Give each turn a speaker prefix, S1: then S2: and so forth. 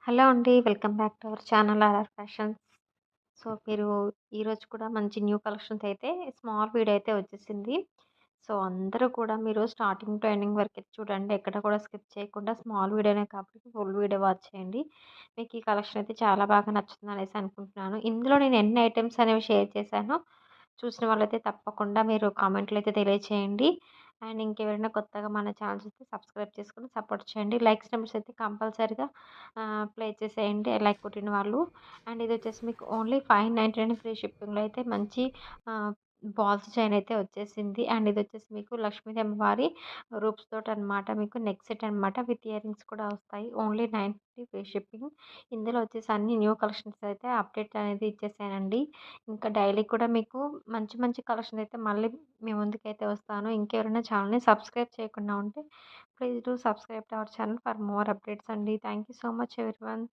S1: Hello అండి. Welcome back to our channel RR Fashions. మీరు ఈరోజు కూడా మంచి న్యూ కలెక్షన్స్ అయితే స్మాల్ వీడియో అయితే వచ్చేసింది. అందరూ కూడా మీరు స్టార్టింగ్ టు ఎండింగ్ వరకైతే చూడండి. ఎక్కడ కూడా స్కిప్ చేయకుండా స్మాల్ వీడియోనే కాబట్టి ఫుల్ వీడియో వాచ్ చేయండి. మీకు ఈ కలెక్షన్ అయితే చాలా బాగా నచ్చుతుందనేసి అనుకుంటున్నాను. ఇందులో నేను ఎన్ని ఐటెమ్స్ అనేవి షేర్ చేశానో చూసిన వాళ్ళైతే తప్పకుండా మీరు కామెంట్లు అయితే తెలియచేయండి. అండ్ ఇంకెవరైనా కొత్తగా మన ఛానల్ చూస్తే సబ్స్క్రైబ్ చేసుకొని సపోర్ట్ చేయండి. లైక్స్ నెంబర్స్ అయితే కంపల్సరీగా ప్లే చేసేయండి లైక్ కొట్టిన వాళ్ళు. అండ్ ఇది వచ్చేసి మీకు ఓన్లీ 599 ఫ్రీ షిప్పింగ్లో అయితే మంచి బాల్స్ చైన్ అయితే వచ్చేసింది. అండ్ ఇది వచ్చేసి మీకు లక్ష్మీ అమ్మవారి రూప్స్ తోటి అనమాట. మీకు నెక్ సెట్ అనమాట. విత్ ఇయర్ రింగ్స్ కూడా వస్తాయి. Only 950 free shipping. ఇందులో వచ్చేసి అన్ని న్యూ కలెక్షన్స్ అయితే అప్డేట్ అనేది ఇచ్చేసానండి. ఇంకా డైలీ కూడా మీకు మంచి మంచి కలెక్షన్ అయితే మళ్ళీ మీ ముందుకైతే వస్తాను. ఇంకెవరైనా ఛానల్ని సబ్స్క్రైబ్ చేయకుండా ఉంటే please do subscribe to our channel for more updates అండి. Thank you so much everyone.